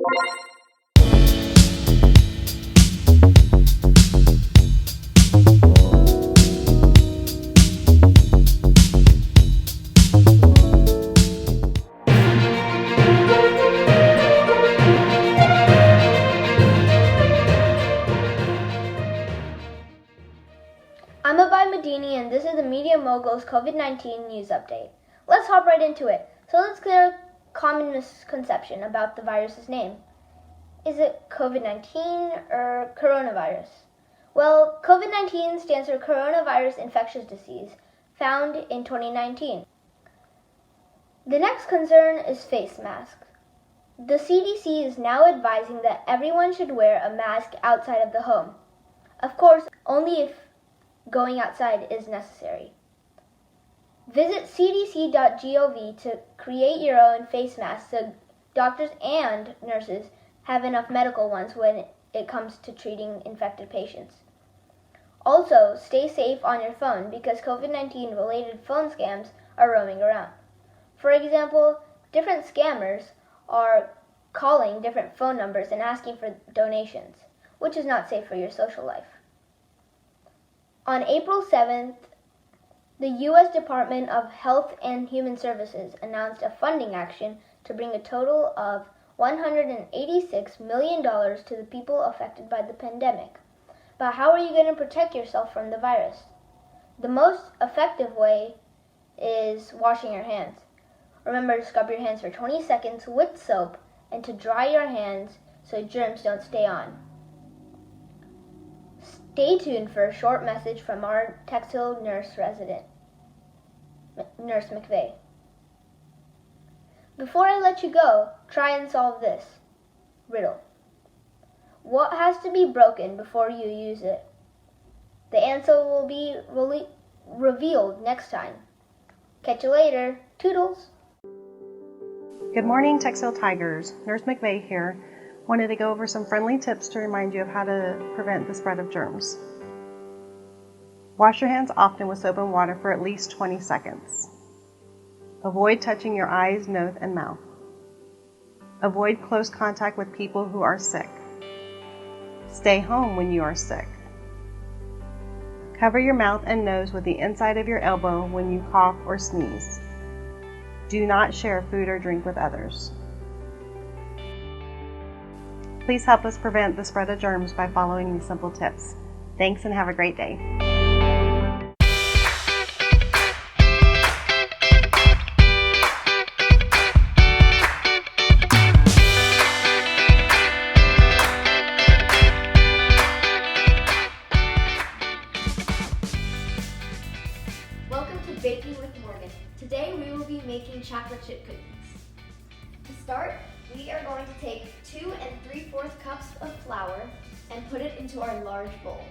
I'm Abhay and this is the Media Moguls COVID-19 news update. Let's hop right into it. So let's clear a common misconception about the virus's name. Is it COVID-19 or coronavirus? Well, COVID-19 stands for Coronavirus Infectious Disease, found in 2019. The next concern is face masks. The CDC is now advising that everyone should wear a mask outside of the home. Of course, only if going outside is necessary. Visit cdc.gov to create your own face mask so doctors and nurses have enough medical ones when it comes to treating infected patients. Also, stay safe on your phone because COVID-19 related phone scams are roaming around. For example, different scammers are calling different phone numbers and asking for donations, which is not safe for your social life. On April 7th, the U.S. Department of Health and Human Services announced a funding action to bring a total of $186 million to the people affected by the pandemic. But how are you going to protect yourself from the virus? The most effective way is washing your hands. Remember to scrub your hands for 20 seconds with soap and to dry your hands so germs don't stay on. Stay tuned for a short message from our Tex Hill nurse resident, Nurse McVay. Before I let you go, try and solve this riddle. What has to be broken before you use it? The answer will be revealed next time. Catch you later. Toodles! Good morning, TexHill Tigers. Nurse McVay here. Wanted to go over some friendly tips to remind you of how to prevent the spread of germs. Wash your hands often with soap and water for at least 20 seconds. Avoid touching your eyes, nose, and mouth. Avoid close contact with people who are sick. Stay home when you are sick. Cover your mouth and nose with the inside of your elbow when you cough or sneeze. Do not share food or drink with others. Please help us prevent the spread of germs by following these simple tips. Thanks and have a great day. Welcome to Baking with Morgan. Today we will be making chocolate chip cookies. To start, we are going to take 2 3/4 cups of flour and put it into our large bowl.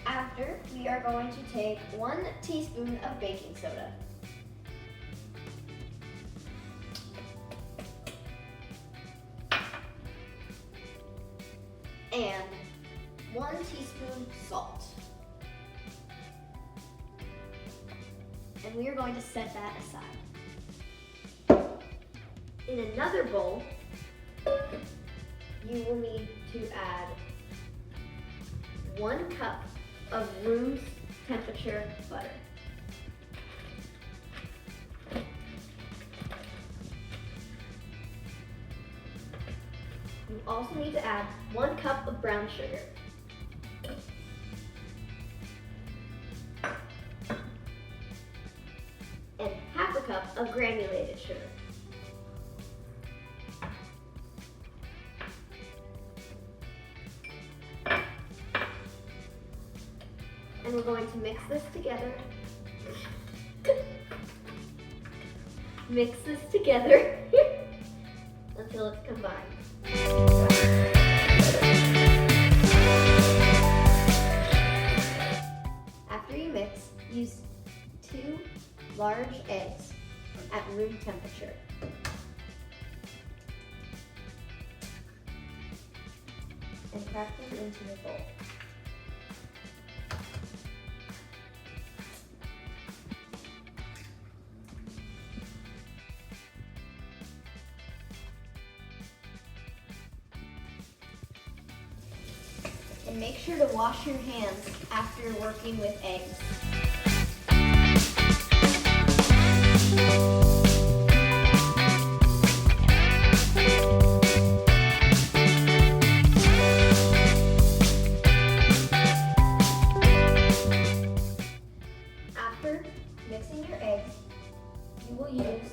After, we are going to take 1 teaspoon of baking soda. And 1 teaspoon salt. And we are going to set that aside. In another bowl, you will need to add 1 cup of room temperature butter. You also need to add 1 cup of brown sugar. And 1/2 cup of granulated sugar. And we're going to mix this together. Mix this together until it's combined. After you mix, use 2 large eggs at room temperature. And crack them into the bowl. And make sure to wash your hands after working with eggs. After mixing your eggs, you will use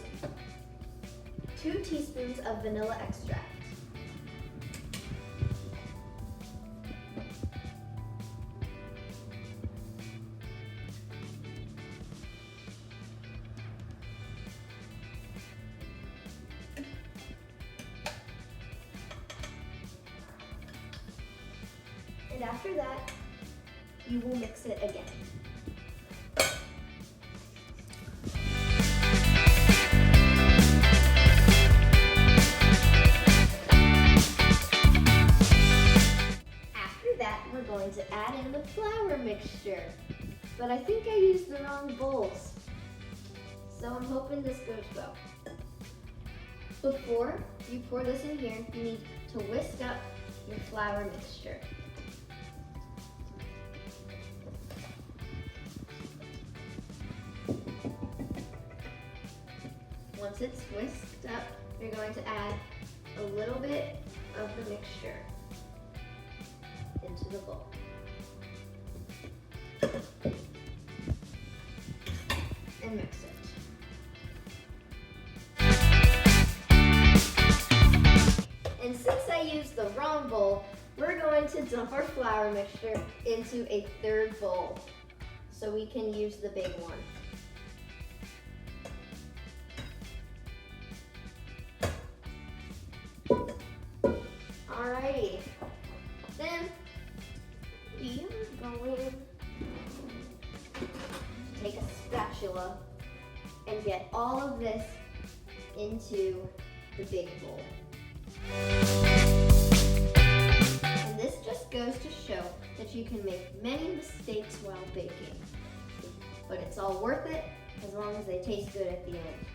2 teaspoons of vanilla extract. And after that, you will mix it again. After that, we're going to add in the flour mixture. But I think I used the wrong bowls, so I'm hoping this goes well. Before you pour this in here, you need to whisk up your flour mixture. Once it's whisked up, you're going to add a little bit of the mixture into the bowl. And mix it. And since I used the wrong bowl, we're going to dump our flour mixture into a third bowl so we can use the big one. Alrighty, then we are going to take a spatula and get all of this into the big bowl. And this just goes to show that you can make many mistakes while baking, but it's all worth it as long as they taste good at the end.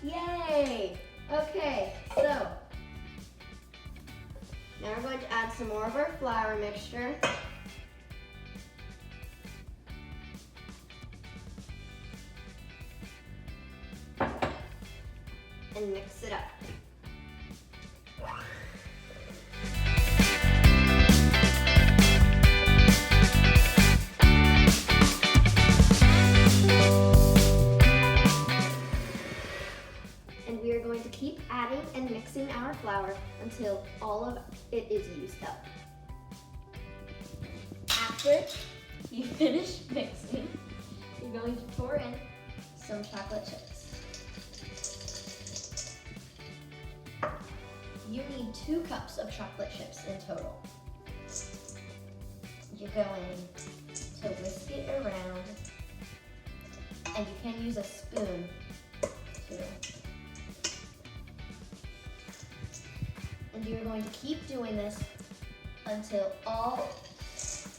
Yay! Okay, so now we're going to add some more of our flour mixture. And mix it up. And we are going to keep adding and mixing our flour until all of it is used up. After you finish mixing, you're going to pour in some chocolate chips. You need 2 cups of chocolate chips in total. You're going to whisk it around, and you can use a spoon too. And you're going to keep doing this until all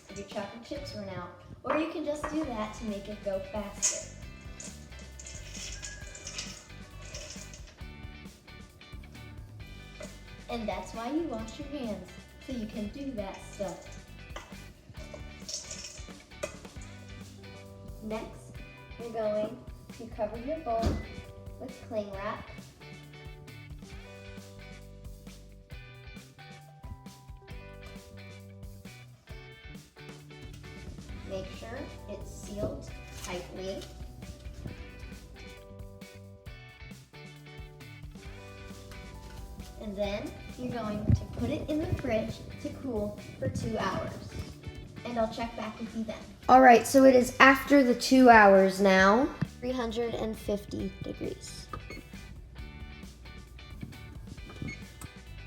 of your chocolate chips run out, or you can just do that to make it go faster. And that's why you wash your hands, so you can do that stuff. Next, you're going to cover your bowl with cling wrap. Make sure it's sealed tightly. And then you're going to put it in the fridge to cool for 2 hours. And I'll check back with you then. All right, so it is after the 2 hours now. 350 degrees.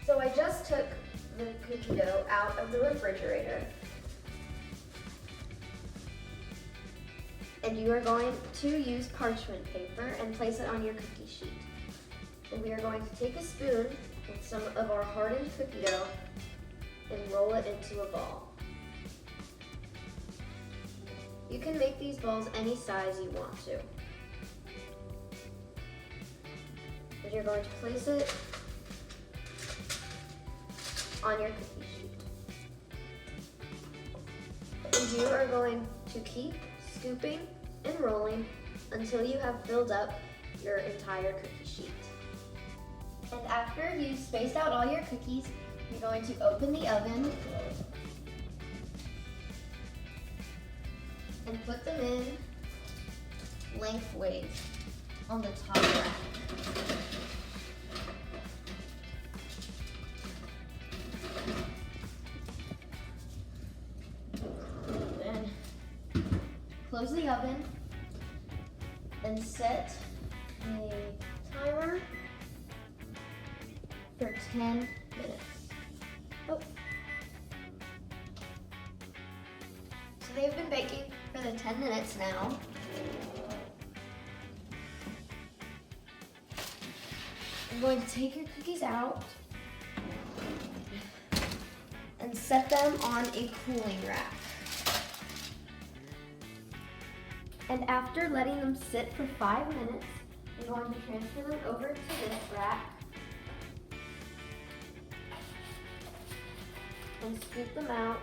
So I just took the cookie dough out of the refrigerator. And you are going to use parchment paper and place it on your cookie sheet. And we are going to take a spoon with some of our hardened cookie dough and roll it into a ball. You can make these balls any size you want to. But you're going to place it on your cookie sheet. And you are going to keep scooping and rolling until you have filled up your entire cookie sheet. And after you've spaced out all your cookies, you're going to open the oven and put them in lengthways on the top rack. Then close the oven and set a timer for 10 minutes. Oh. So they've been baking for the 10 minutes now. I'm going to take your cookies out and set them on a cooling rack. And after letting them sit for 5 minutes, I'm going to transfer them over to this rack and scoop them out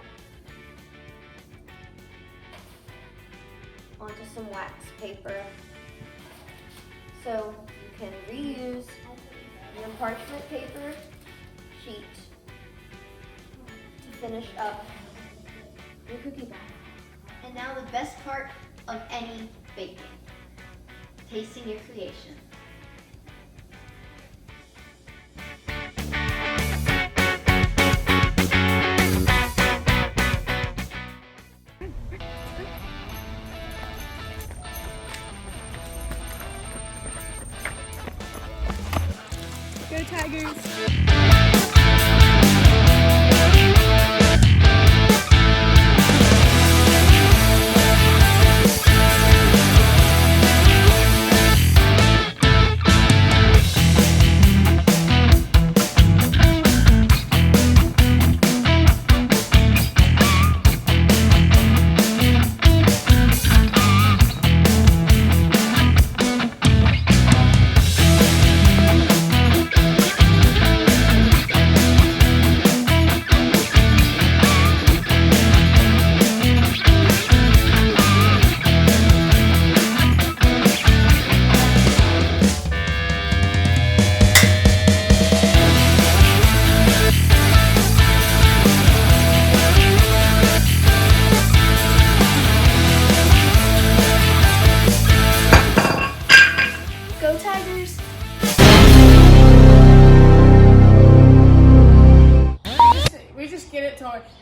onto some wax paper so you can reuse your parchment paper sheet to finish up your cookie batter. And now the best part of any baking, tasting your creation. Go Tigers!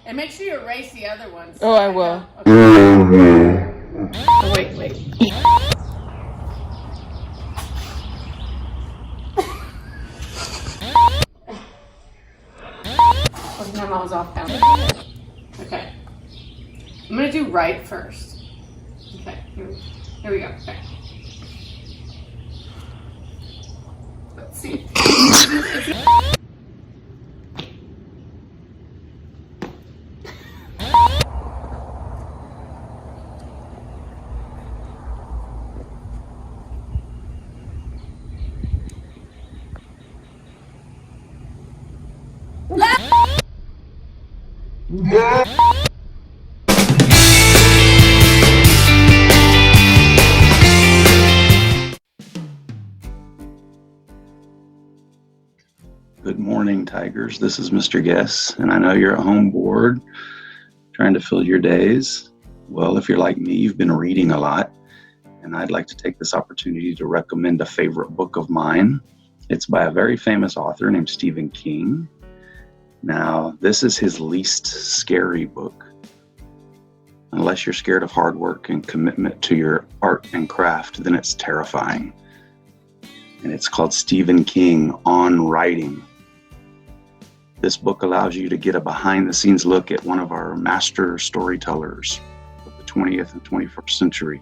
And make sure you erase the other ones. Oh, I will. Okay. Oh, wait. Okay, my mom's off now. Okay. I'm gonna do right first. Okay, here we go. Okay. Let's see. Good morning, Tigers. This is Mr. Guess, and I know you're at home bored, trying to fill your days. Well, if you're like me, you've been reading a lot, and I'd like to take this opportunity to recommend a favorite book of mine. It's by a very famous author named Stephen King. Now, this is his least scary book. Unless you're scared of hard work and commitment to your art and craft, then it's terrifying. And it's called Stephen King on Writing. This book allows you to get a behind-the-scenes look at one of our master storytellers of the 20th and 21st century.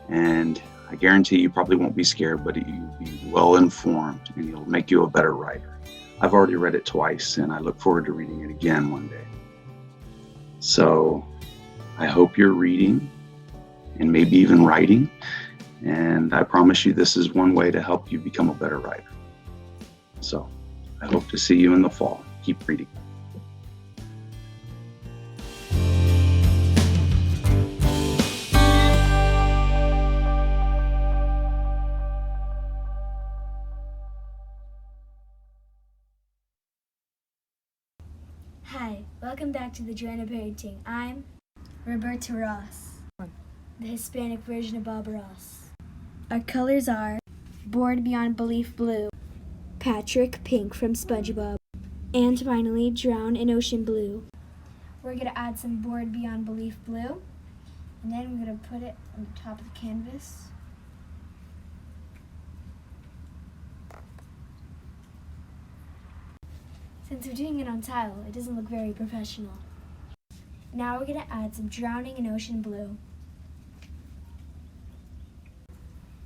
And I guarantee you probably won't be scared, but you'll be well-informed and it'll make you a better writer. I've already read it twice, and I look forward to reading it again one day. So I hope you're reading, and maybe even writing. And I promise you this is one way to help you become a better writer. So I hope to see you in the fall. Keep reading. Hi, welcome back to the Joanna Parenting. I'm Roberta Ross, the Hispanic version of Bob Ross. Our colors are Bored Beyond Belief Blue, Patrick Pink from SpongeBob, and finally Drown in Ocean Blue. We're going to add some Bored Beyond Belief Blue, and then we're going to put it on the top of the canvas. Since we're doing it on tile, it doesn't look very professional. Now we're going to add some Drowning in Ocean Blue.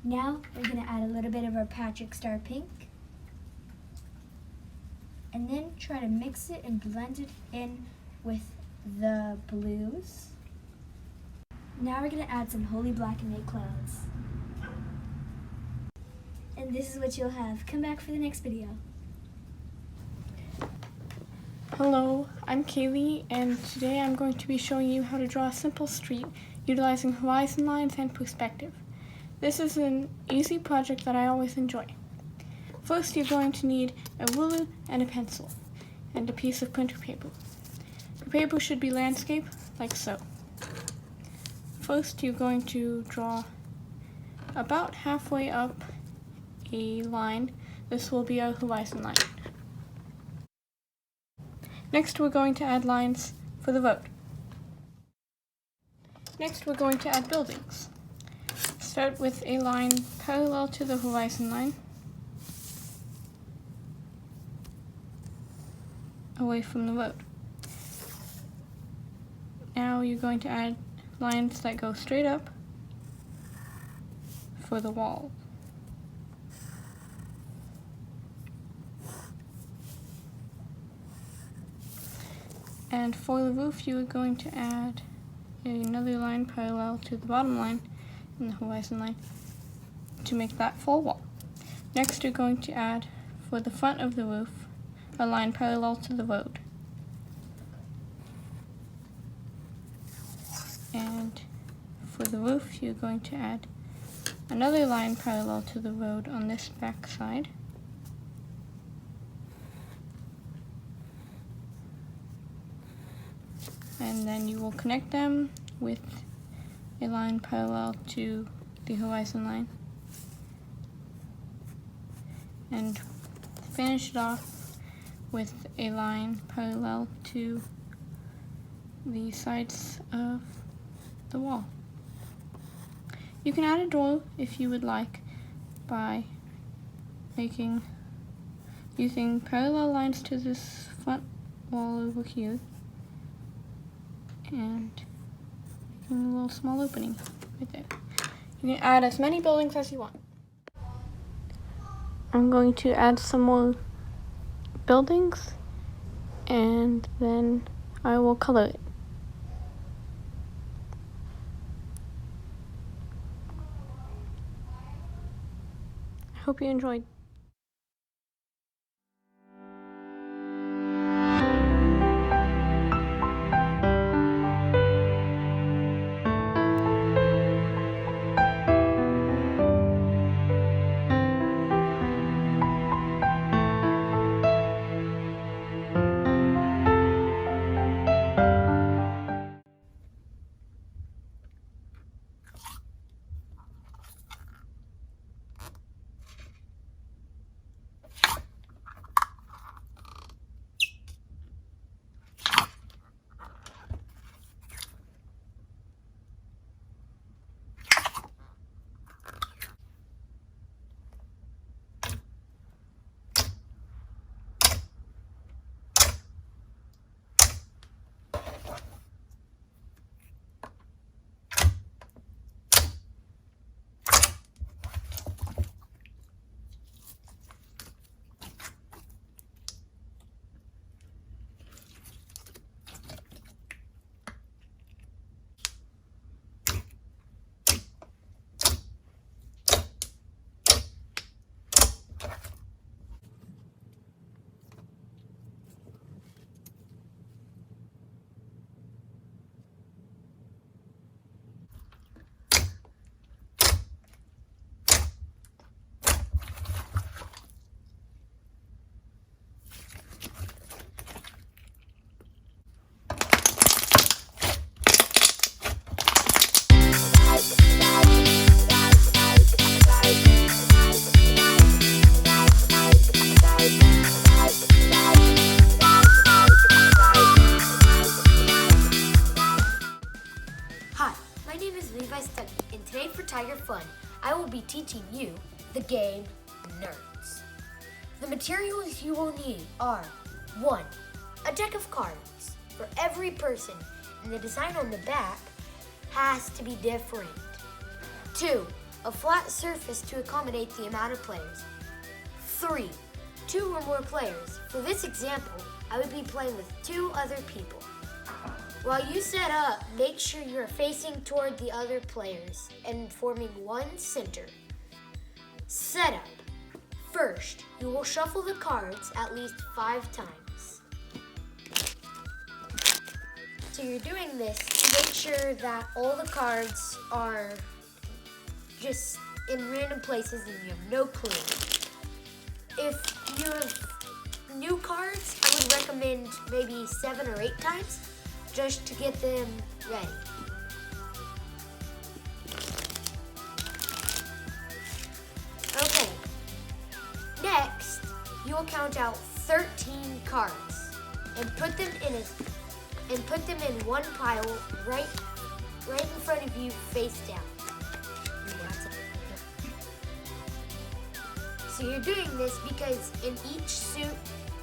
Now we're going to add a little bit of our Patrick Star Pink. And then try to mix it and blend it in with the blues. Now we're going to add some Holy Black and White clouds. And this is what you'll have. Come back for the next video. Hello, I'm Kailey, and today I'm going to be showing you how to draw a simple street utilizing horizon lines and perspective. This is an easy project that I always enjoy. First, you're going to need a ruler and a pencil, and a piece of printer paper. The paper should be landscape, like so. First, you're going to draw about halfway up a line. This will be our horizon line. Next, we're going to add lines for the road. Next, we're going to add buildings. Start with a line parallel to the horizon line, away from the road. Now you're going to add lines that go straight up for the wall. And for the roof, you are going to add another line parallel to the bottom line in the horizon line to make that full wall. Next, you're going to add, for the front of the roof, a line parallel to the road. And for the roof, you're going to add another line parallel to the road on this back side. And then you will connect them with a line parallel to the horizon line. And finish it off with a line parallel to the sides of the wall. You can add a door if you would like by using parallel lines to this front wall over here and making a little small opening right there. You can add as many buildings as you want. I'm going to add some more buildings and then I will color it. I hope you enjoyed. I will be teaching you the game Nertz. The materials you will need are 1. A deck of cards for every person, and the design on the back has to be different. 2. A flat surface to accommodate the amount of players. 3. 2 or more players. For this example, I would be playing with 2 other people. While you set up, make sure you're facing toward the other players and forming one center. Setup. First, you will shuffle the cards at least 5 times. So you're doing this to make sure that all the cards are just in random places and you have no clue. If you have new cards, I would recommend maybe 7 or 8 times just to get them ready. Okay, next you will count out 13 cards and put them in one pile right in front of you, face down. So you're doing this because in each suit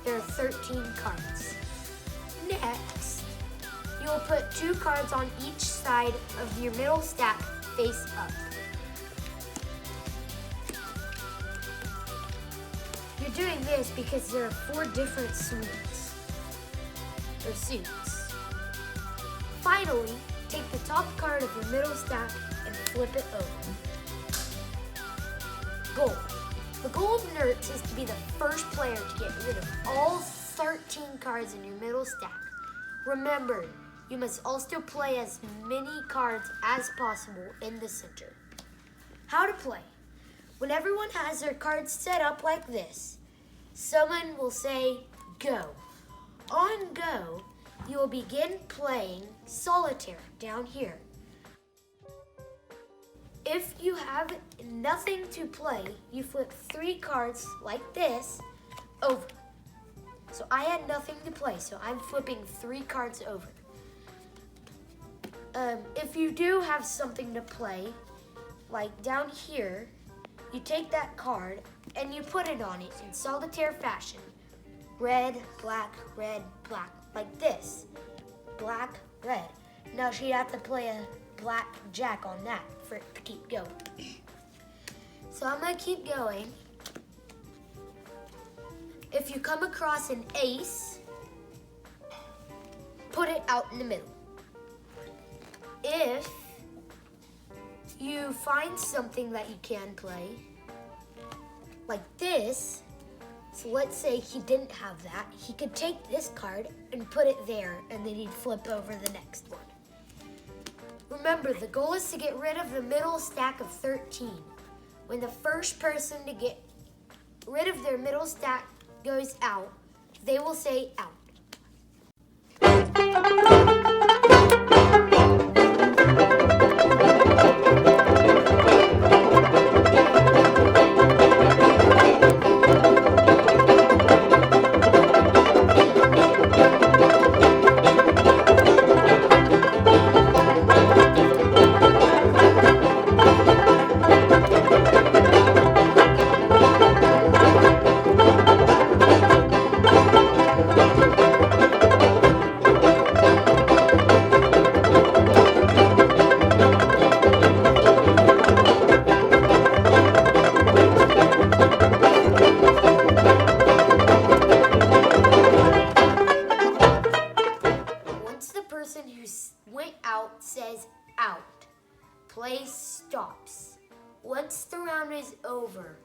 there are 13 cards. Next, you will put 2 cards on each side of your middle stack face up. You're doing this because there are 4 different suits. Finally, take the top card of your middle stack and flip it over. Goal. The goal of Nertz is to be the first player to get rid of all 13 cards in your middle stack. Remember, you must also play as many cards as possible in the center. How to play. When everyone has their cards set up like this, someone will say, go. On go, you will begin playing solitaire down here. If you have nothing to play, you flip 3 cards like this over. So I had nothing to play, so I'm flipping 3 cards over. If you do have something to play, like down here, you take that card and you put it on it in solitaire fashion. Red, black, like this. Black, red. Now she'd have to play a black jack on that for it to keep going. So I'm gonna keep going. If you come across an ace, put it out in the middle. If you find something that you can play, like this, so let's say he didn't have that, he could take this card and put it there, and then he'd flip over the next one. Remember, the goal is to get rid of the middle stack of 13. When the first person to get rid of their middle stack goes out, they will say out. Says out. Play stops. Once the round is over,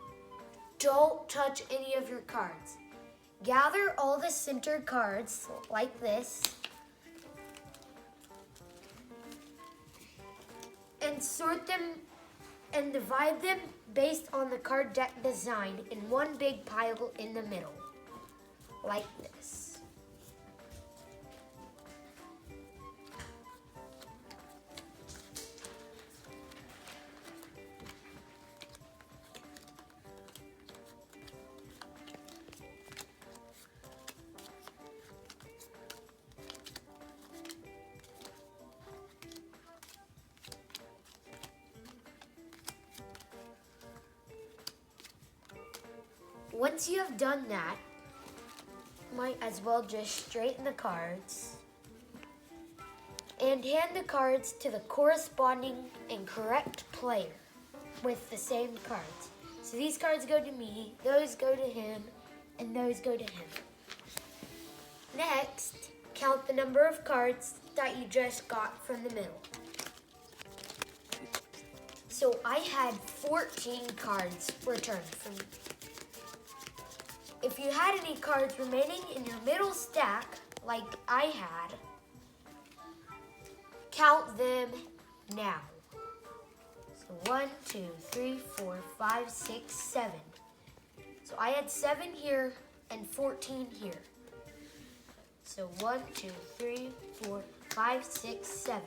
don't touch any of your cards. Gather all the center cards like this and sort them and divide them based on the card deck design in one big pile in the middle, like this. once you have done that, might as well just straighten the cards and hand the cards to the corresponding and correct player with the same cards. So these cards go to me, those go to him, and those go to him. Next, count the number of cards that you just got from the middle. So I had 14 cards returned from me. If you had any cards remaining in your middle stack, like I had, count them now. So 1, 2, 3, 4, 5, 6, 7. So I had 7 here and 14 here. So 1, 2, 3, 4, 5, 6, 7.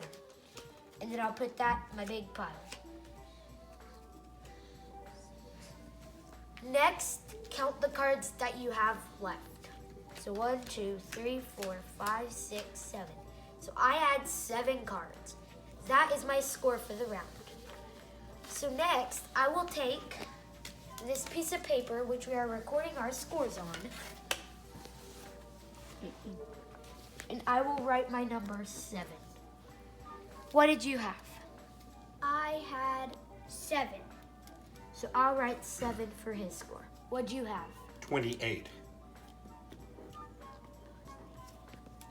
And then I'll put that in my big pile. Next, count the cards that you have left. So 1, 2, 3, 4, 5, 6, 7. So I had 7 cards. That is my score for the round. So next, I will take this piece of paper, which we are recording our scores on, and I will write my number 7. What did you have? I had 7. So I'll write 7 for his score. What'd you have? 28.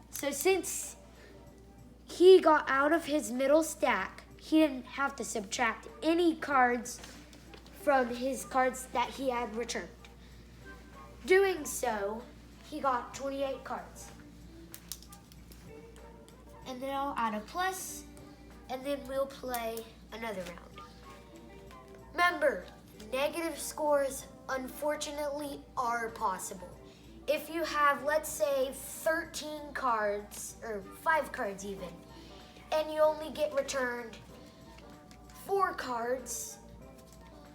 So since he got out of his middle stack, he didn't have to subtract any cards from his cards that he had returned. Doing so, he got 28 cards. And then I'll add a plus, and then we'll play another round. Remember, negative scores unfortunately are possible. If you have, let's say, 13 cards, or 5 cards even, and you only get returned 4 cards,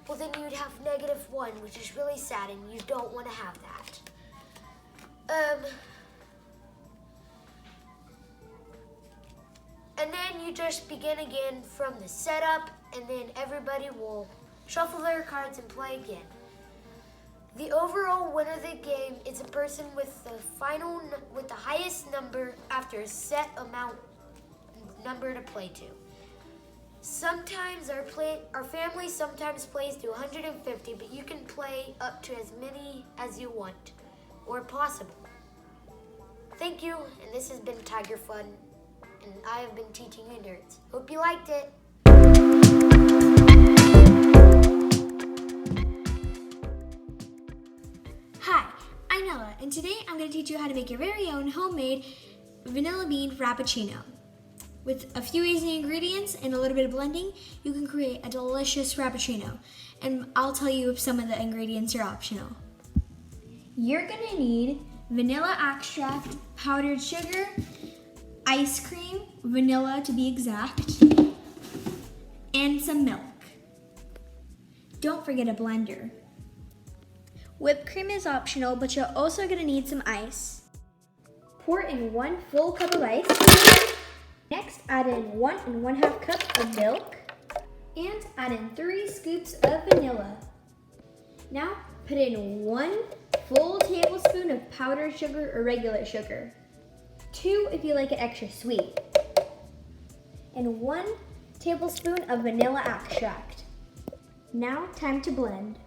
well then you'd have -1, which is really sad, and you don't want to have that. And then you just begin again from the setup, and then everybody will shuffle their cards and play again. The overall winner of the game is a person with the highest number after a set number to play to. Sometimes our family sometimes plays to 150, but you can play up to as many as you want or possible. Thank you, and this has been Tiger Fun, and I have been teaching you nerds. Hope you liked it. Hi, I'm Nela, and today I'm going to teach you how to make your very own homemade vanilla bean frappuccino. With a few easy ingredients and a little bit of blending, you can create a delicious frappuccino. And I'll tell you if some of the ingredients are optional. You're going to need vanilla extract, powdered sugar, ice cream, vanilla to be exact, and some milk. Don't forget a blender. Whipped cream is optional, but you're also going to need some ice. Pour in 1 full cup of ice. Next, add in 1 1/2 cup of milk and add in 3 scoops of vanilla. Now, put in 1 full tablespoon of powdered sugar or regular sugar, 2 if you like it extra sweet, and 1 tablespoon of vanilla extract. Now, time to blend.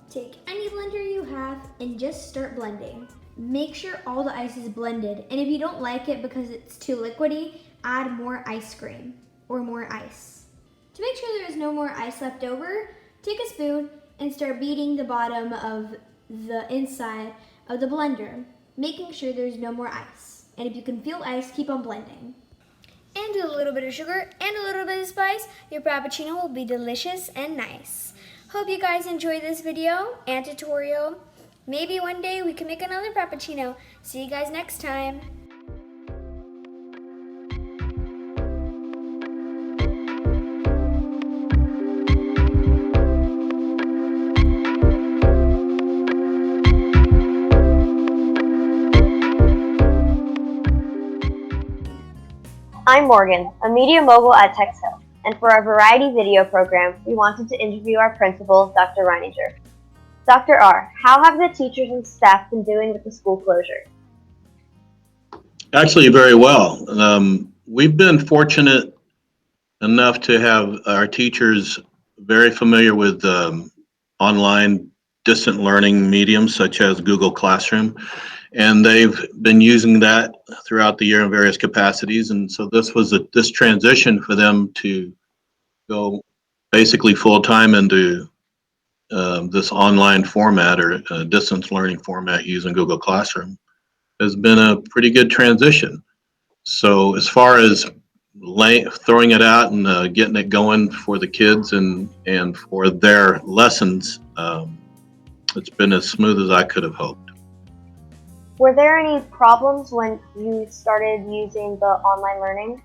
Take any blender you have and just start blending. Make sure all the ice is blended, and if you don't like it because it's too liquidy, add more ice cream or more ice. To make sure there is no more ice left over, take a spoon and start beating the bottom of the inside of the blender, making sure there's no more ice. And if you can feel ice, keep on blending. And with a little bit of sugar and a little bit of spice, your frappuccino will be delicious and nice. Hope you guys enjoyed this video and tutorial. Maybe one day we can make another frappuccino. See you guys next time. I'm Morgan, a media mogul at Tex Hill, and for our variety video program, we wanted to interview our principal, Dr. Reininger. Dr. R, how have the teachers and staff been doing with the school closure? Actually, very well. We've been fortunate enough to have our teachers very familiar with online distant learning mediums such as Google Classroom, and they've been using that throughout the year in various capacities. And so this transition for them to go basically full time into this online format or distance learning format using Google Classroom has been a pretty good transition. So as far as throwing it out and getting it going for the kids and for their lessons, it's been as smooth as I could have hoped. Were there any problems when you started using the online learning?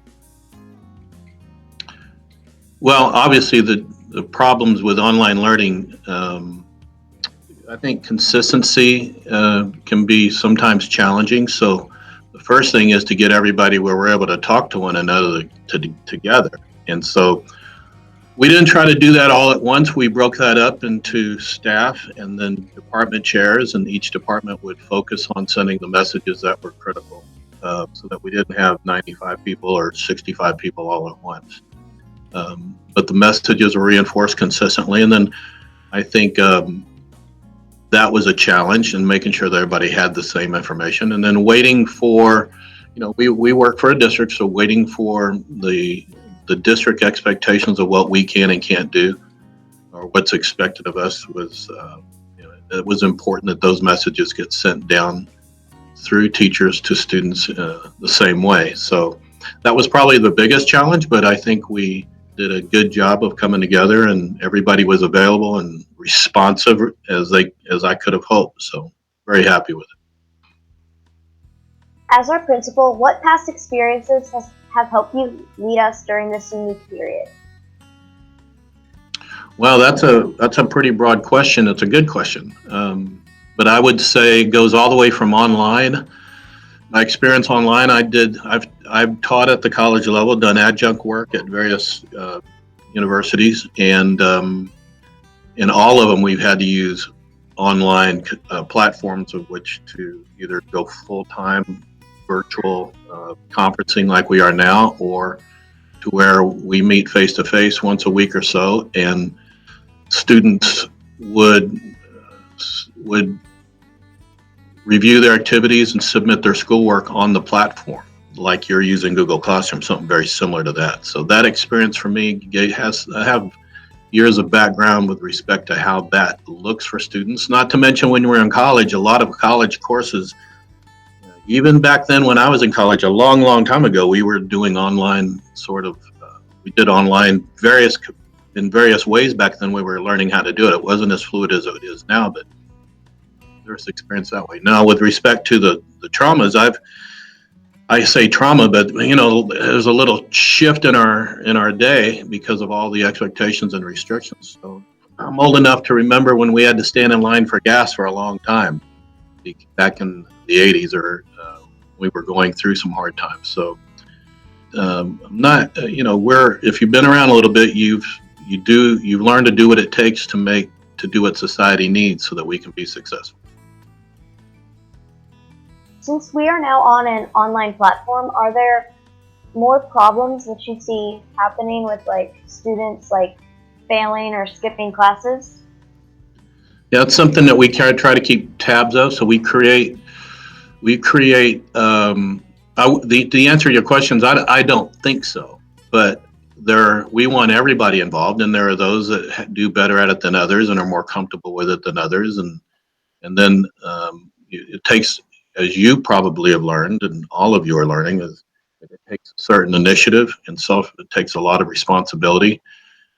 Well, obviously the problems with online learning, I think consistency can be sometimes challenging. So the first thing is to get everybody where we're able to talk to one another together. And so we didn't try to do that all at once. We broke that up into staff and then department chairs, and each department would focus on sending the messages that were critical so that we didn't have 95 people or 65 people all at once. But the messages were reinforced consistently. And then I think that was a challenge in making sure that everybody had the same information, and then waiting for, we work for a district, so waiting for the district expectations of what we can and can't do or what's expected of us was, it was important that those messages get sent down through teachers to students the same way. So that was probably the biggest challenge, but I think we did a good job of coming together and everybody was available and responsive as I could have hoped. So very happy with it. As our principal, what past experiences have helped you lead us during this unique period? Well, that's a pretty broad question. It's a good question. But I would say it goes all the way from online. My experience online, I've taught at the college level, done adjunct work at various universities, and in all of them we've had to use online platforms of which to either go full-time virtual conferencing like we are now, or to where we meet face-to-face once a week or so, and students would review their activities and submit their schoolwork on the platform, like you're using Google Classroom, something very similar to that. So that experience for me I have years of background with respect to how that looks for students. Not to mention when we're in college, a lot of college courses, even back then when I was in college, a long, long time ago, we were doing online we did online in various ways back then. We were learning how to do it. It wasn't as fluid as it is now, but there's experience that way. Now, with respect to the traumas, I say trauma, but there's a little shift in our day because of all the expectations and restrictions. So I'm old enough to remember when we had to stand in line for gas for a long time back in the 80s, or we were going through some hard times. So I'm not, if you've been around a little bit, you've learned to do what it takes to do what society needs so that we can be successful. Since we are now on an online platform, are there more problems that you see happening with students failing or skipping classes? Yeah, it's something that we try to keep tabs of. So the answer to your questions, I don't think so, but we want everybody involved, and there are those that do better at it than others and are more comfortable with it than others, and then it takes, as you probably have learned, and all of you are learning, is it takes a certain initiative, and it takes a lot of responsibility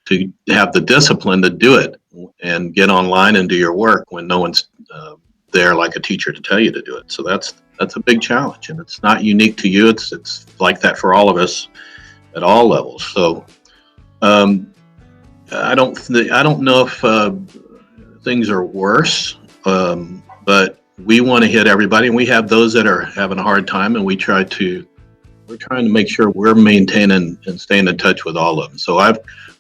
to have the discipline to do it and get online and do your work when no one's there like a teacher to tell you to do it. So that's a big challenge, and it's not unique to you. It's like that for all of us at all levels. So I don't know if things are worse, but we want to hit everybody, and we have those that are having a hard time, and we're trying to make sure we're maintaining and staying in touch with all of them. So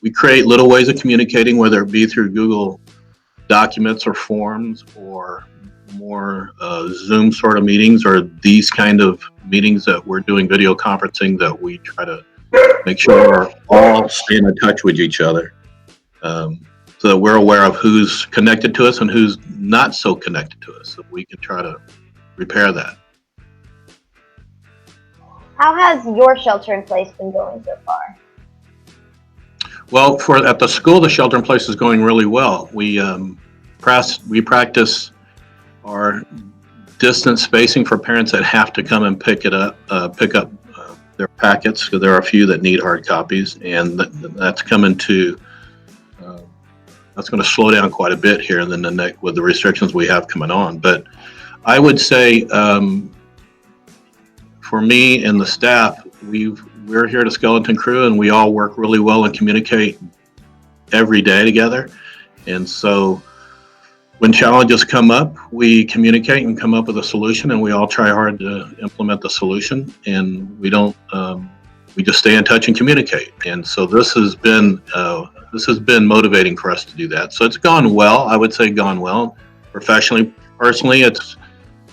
we create little ways of communicating, whether it be through Google documents or forms or more Zoom sort of meetings, or these kind of meetings that we're doing video conferencing, that we try to make sure we're all staying in touch with each other, so that we're aware of who's connected to us and who's not so connected to us, so we can try to repair that. How has your shelter in place been going so far? Well, at the school, the shelter in place is going really well. We practice our distance spacing for parents that have to come and pick up their packets, because there are a few that need hard copies, and that's coming to that's going to slow down quite a bit here in the next, with the restrictions we have coming on. But I would say, for me and the staff, we're here to Skeleton Crew, and we all work really well and communicate every day together. And so when challenges come up, we communicate and come up with a solution, and we all try hard to implement the solution. And we don't, we just stay in touch and communicate. And so this has been motivating for us to do that. So it's gone well. I would say gone well. Professionally, personally, it's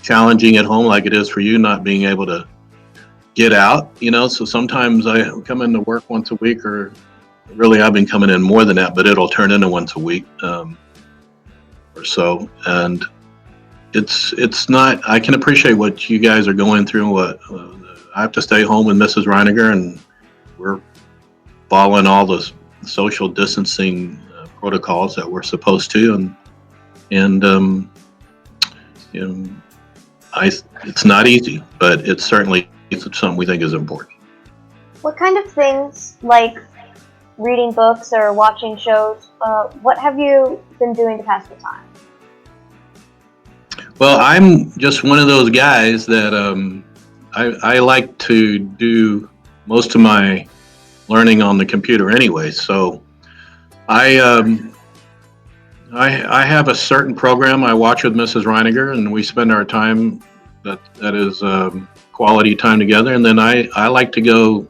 challenging at home, like it is for you, not being able to get out, so sometimes I come into work once a week, or really I've been coming in more than that, but it'll turn into once a week or so. And it's not, I can appreciate what you guys are going through. What I have to stay home with Mrs. Reiniger, and we're following all the social distancing protocols that we're supposed to, and it's not easy, but it's something we think is important. What kind of things, like reading books or watching shows, what have you been doing to pass the time? Well, I'm just one of those guys that I like to do most of my learning on the computer anyway. So I have a certain program I watch with Mrs. Reiniger, and we spend our time that is quality time together. And then I like to go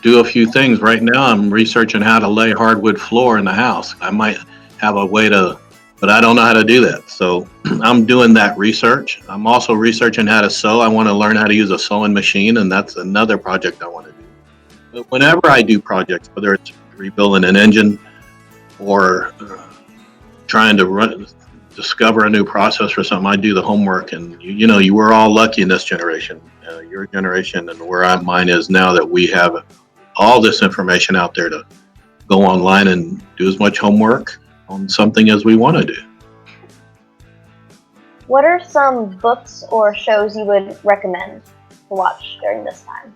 do a few things. Right now I'm researching how to lay hardwood floor in the house. I might have a way to, but I don't know how to do that. So I'm doing that research. I'm also researching how to sew. I want to learn how to use a sewing machine, and that's another project I want to do. But whenever I do projects, whether it's rebuilding an engine or trying to discover a new process or something, I do the homework. And you were all lucky in this generation, your generation, and where mine is now, that we have all this information out there to go online and do as much homework on something as we want to do. What are some books or shows you would recommend to watch during this time?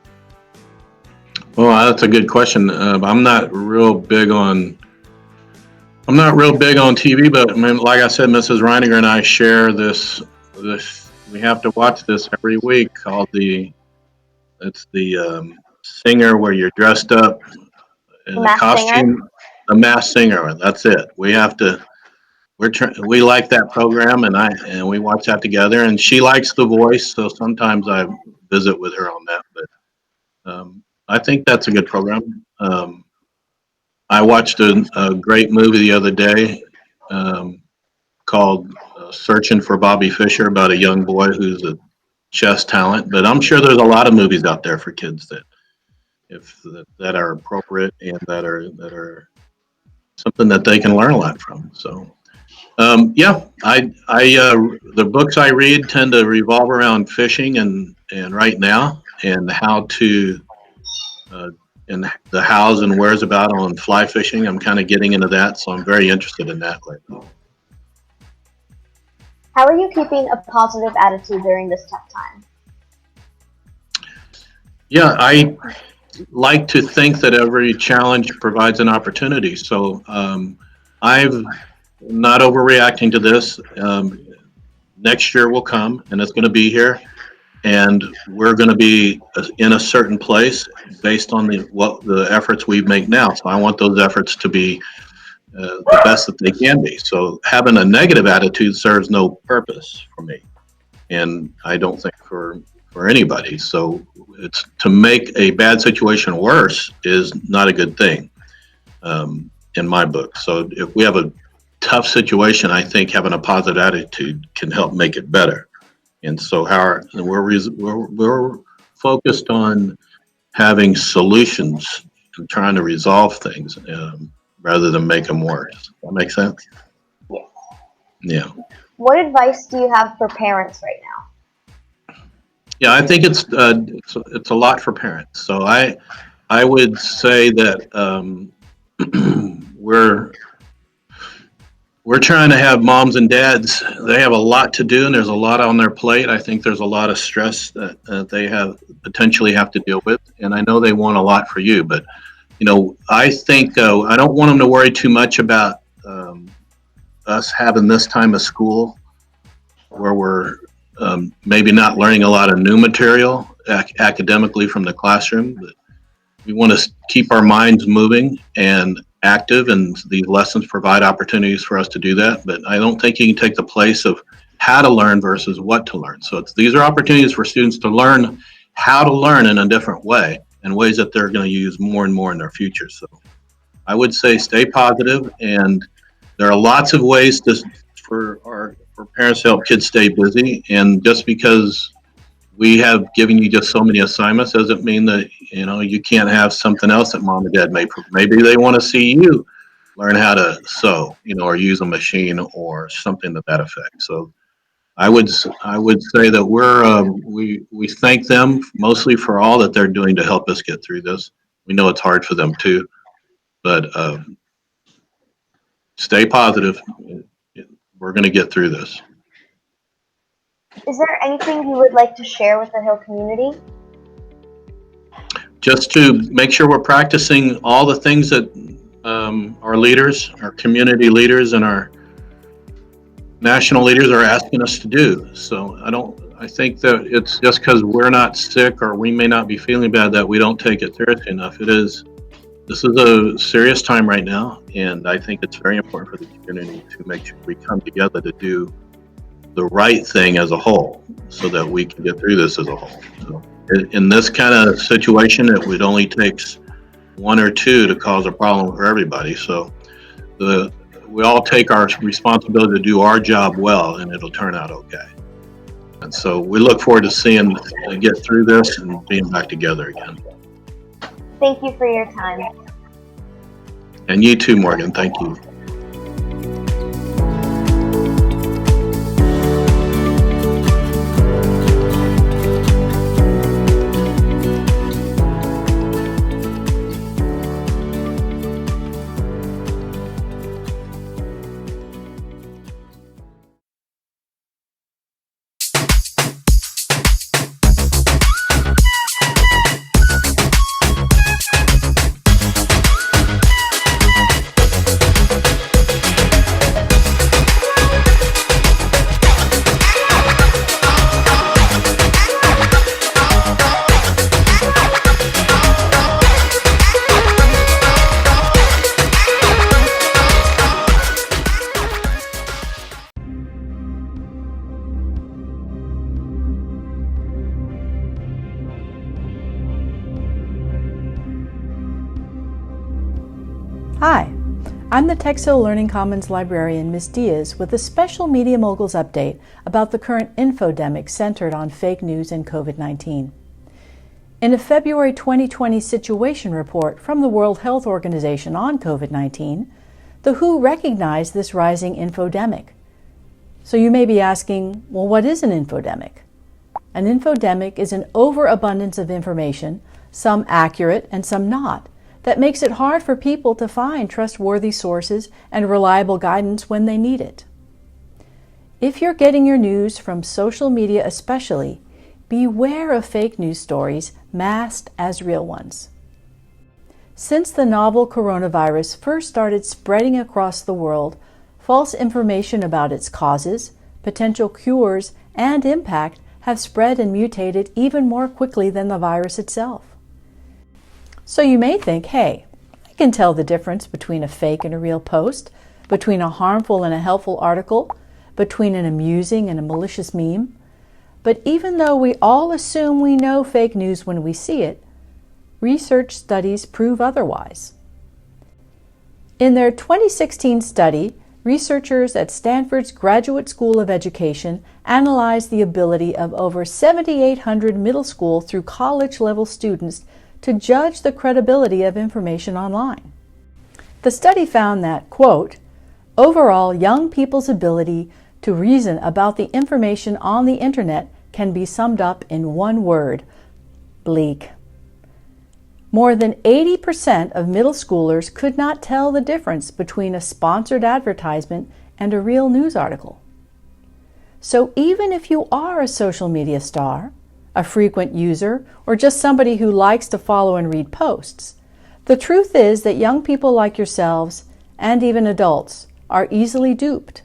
Well, that's a good question. I'm not real big on TV, but like I said, Mrs. Reiniger and I share this. We have to watch this every week, called it's the singer, where you're dressed up in a costume. The Masked Singer. That's it. We like that program, and we watch that together. And she likes The Voice, so sometimes I visit with her on that. But I think that's a good program. I watched a great movie the other day called Searching for Bobby Fischer, about a young boy who's a chess talent. But I'm sure there's a lot of movies out there for kids that are appropriate and that are something that they can learn a lot from. So the books I read tend to revolve around fishing and right now, and how to and the hows and wheres about on fly fishing. I'm kind of getting into that, so I'm very interested in that lately. How are you keeping a positive attitude during this tough time? Yeah, I like to think that every challenge provides an opportunity. So I'm not overreacting to this. Next year will come, and it's going to be here, and we're going to be in a certain place based on the efforts we make now. So I want those efforts to be the best that they can be. So having a negative attitude serves no purpose for me, and I don't think for anybody. So it's to make a bad situation worse is not a good thing in my book. So if we have tough situation, I think having a positive attitude can help make it better. And so we're focused on having solutions and trying to resolve things rather than make them worse. Does that make sense? Yes. Yeah. What advice do you have for parents right now? Yeah, I think it's a lot for parents. So I would say that we're trying to have moms and dads. They have a lot to do, and there's a lot on their plate. I think there's a lot of stress that they potentially have to deal with, and I know they want a lot for you. But I think I don't want them to worry too much about us having this time of school where we're maybe not learning a lot of new material academically from the classroom, but we want to keep our minds moving and active, and these lessons provide opportunities for us to do that. But I don't think you can take the place of how to learn versus what to learn. So these are opportunities for students to learn how to learn in a different way, and ways that they're going to use more and more in their future. So I would say stay positive, and there are lots of ways for parents to help kids stay busy. And just because we have given you just so many assignments doesn't mean that you can't have something else that mom and dad maybe they want to see you learn how to sew, or use a machine or something to that effect. So I would say that we thank them mostly for all that they're doing to help us get through this. We know it's hard for them too, but stay positive. We're going to get through this. Is there anything you would like to share with the Hill community? Just to make sure we're practicing all the things that our leaders, our community leaders, and our national leaders are asking us to do. So I think that it's just because we're not sick or we may not be feeling bad that we don't take it seriously enough. This is a serious time right now, and I think it's very important for the community to make sure we come together to do the right thing as a whole, so that we can get through this as a whole. So in this kind of situation, it would only takes one or two to cause a problem for everybody. So we all take our responsibility to do our job well, and it'll turn out okay. And so we look forward to seeing get through this and being back together again. Thank you for your time. And you too, Morgan. Thank you. Hi, I'm the Tex Hill Learning Commons librarian, Ms. Diaz, with a special Media Moguls update about the current infodemic centered on fake news and COVID-19. In a February 2020 situation report from the World Health Organization on COVID-19, the WHO recognized this rising infodemic. So you may be asking, well, what is an infodemic? An infodemic is an overabundance of information, some accurate and some not, that makes it hard for people to find trustworthy sources and reliable guidance when they need it. If you're getting your news from social media especially, beware of fake news stories masked as real ones. Since the novel coronavirus first started spreading across the world, false information about its causes, potential cures, and impact have spread and mutated even more quickly than the virus itself. So you may think, hey, I can tell the difference between a fake and a real post, between a harmful and a helpful article, between an amusing and a malicious meme. But even though we all assume we know fake news when we see it, research studies prove otherwise. In their 2016 study, researchers at Stanford's Graduate School of Education analyzed the ability of over 7,800 middle school through college level students to judge the credibility of information online. The study found that, quote, overall, young people's ability to reason about the information on the internet can be summed up in one word: bleak. More than 80% of middle schoolers could not tell the difference between a sponsored advertisement and a real news article. So even if you are a social media star, a frequent user, or just somebody who likes to follow and read posts, the truth is that young people like yourselves, and even adults, are easily duped.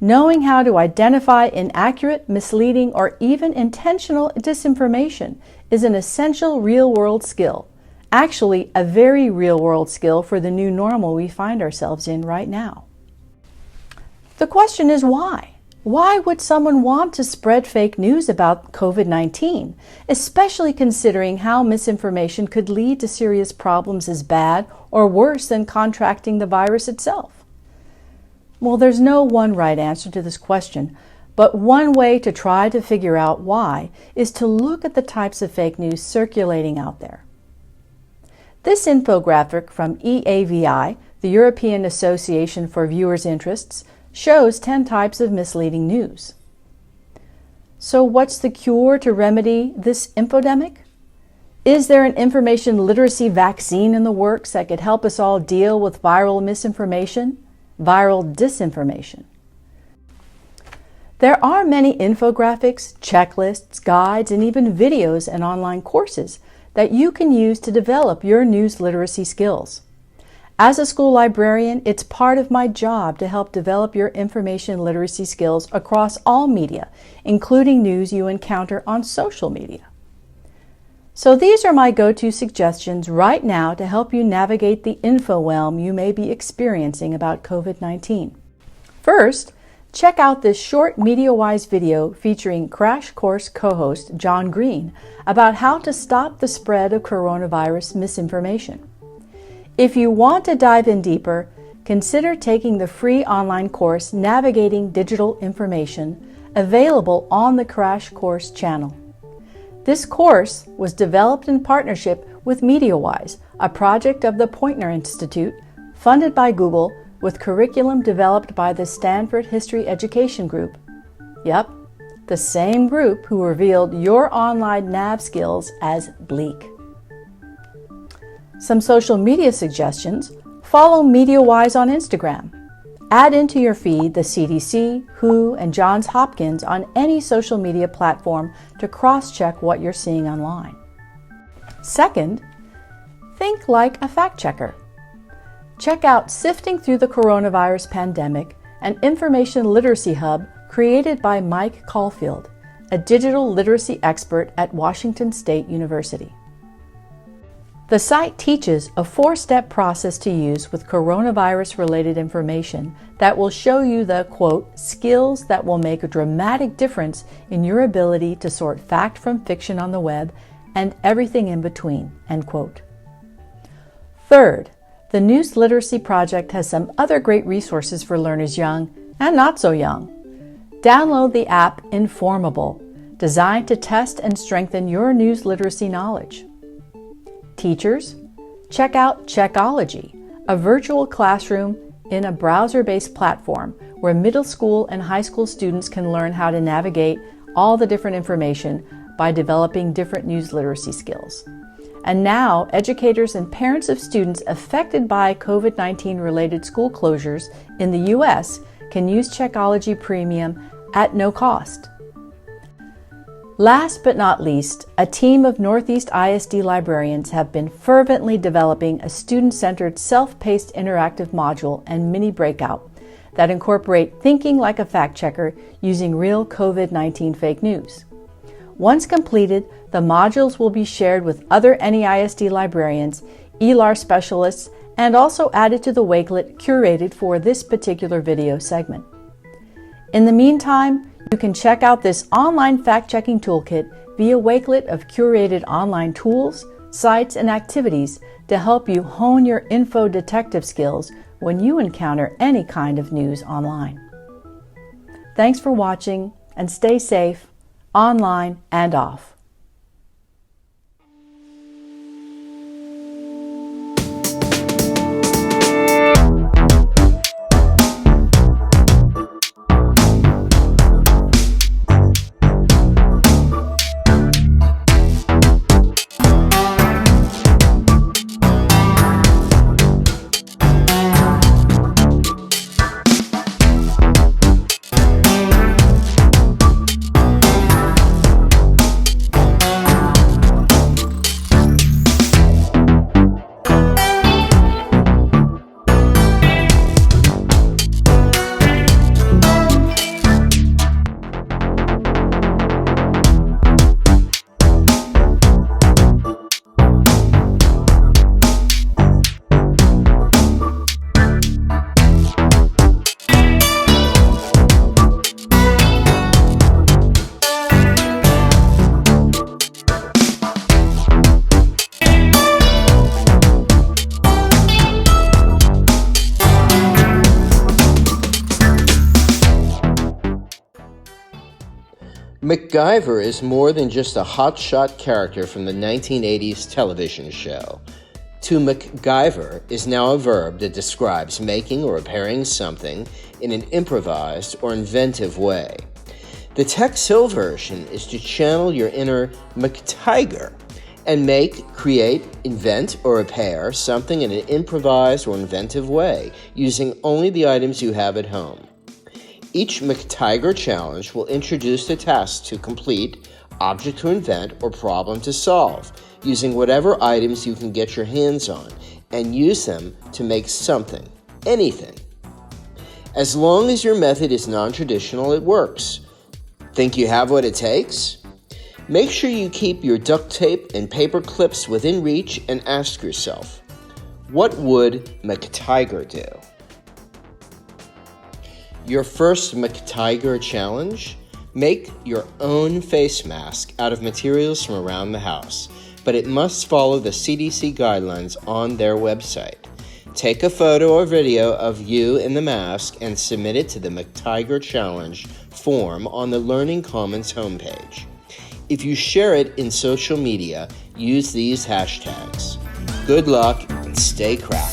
Knowing how to identify inaccurate, misleading, or even intentional disinformation is an essential real-world skill, actually a very real-world skill for the new normal we find ourselves in right now. The question is why? Why would someone want to spread fake news about COVID-19, especially considering how misinformation could lead to serious problems as bad or worse than contracting the virus itself? Well, there's no one right answer to this question, but one way to try to figure out why is to look at the types of fake news circulating out there. This infographic from EAVI, the European Association for Viewers' Interests, shows 10 types of misleading news. So what's the cure to remedy this infodemic? Is there an information literacy vaccine in the works that could help us all deal with viral misinformation, viral disinformation? There are many infographics, checklists, guides, and even videos and online courses that you can use to develop your news literacy skills. As a school librarian, it's part of my job to help develop your information literacy skills across all media, including news you encounter on social media. So these are my go-to suggestions right now to help you navigate the infowhelm you may be experiencing about COVID-19. First, check out this short MediaWise video featuring Crash Course co-host John Green about how to stop the spread of coronavirus misinformation. If you want to dive in deeper, consider taking the free online course Navigating Digital Information, available on the Crash Course channel. This course was developed in partnership with MediaWise, a project of the Poynter Institute, funded by Google, with curriculum developed by the Stanford History Education Group. Yep, the same group who revealed your online nav skills as bleak. Some social media suggestions: follow MediaWise on Instagram. Add into your feed the CDC, WHO, and Johns Hopkins on any social media platform to cross-check what you're seeing online. Second, think like a fact checker. Check out Sifting Through the Coronavirus Pandemic, an information literacy hub created by Mike Caulfield, a digital literacy expert at Washington State University. The site teaches a 4-step process to use with coronavirus-related information that will show you the, quote, skills that will make a dramatic difference in your ability to sort fact from fiction on the web and everything in between, end quote. Third, the News Literacy Project has some other great resources for learners young and not so young. Download the app Informable, designed to test and strengthen your news literacy knowledge. Teachers, check out Checkology, a virtual classroom in a browser-based platform where middle school and high school students can learn how to navigate all the different information by developing different news literacy skills. And now, educators and parents of students affected by COVID-19 related school closures in the U.S. can use Checkology Premium at no cost. Last but not least, a team of Northeast ISD librarians have been fervently developing a student-centered, self-paced interactive module and mini breakout that incorporate thinking like a fact checker using real COVID-19 fake news. Once completed, the modules will be shared with other NEISD librarians, ELAR specialists, and also added to the Wakelet curated for this particular video segment. In the meantime, you can check out this online fact-checking toolkit via Wakelet of curated online tools, sites, and activities to help you hone your info detective skills when you encounter any kind of news online. Thanks for watching, and stay safe, online and off. MacGyver is more than just a hotshot character from the 1980s television show. To MacGyver is now a verb that describes making or repairing something in an improvised or inventive way. The Tex Hill version is to channel your inner MacTyger and make, create, invent, or repair something in an improvised or inventive way using only the items you have at home. Each MacTyger challenge will introduce a task to complete, object to invent, or problem to solve, using whatever items you can get your hands on, and use them to make something, anything. As long as your method is non-traditional, it works. Think you have what it takes? Make sure you keep your duct tape and paper clips within reach and ask yourself, what would MacTyger do? Your first MacTyger challenge? Make your own face mask out of materials from around the house, but it must follow the CDC guidelines on their website. Take a photo or video of you in the mask and submit it to the MacTyger challenge form on the Learning Commons homepage. If you share it in social media, use these hashtags. Good luck and stay crafty.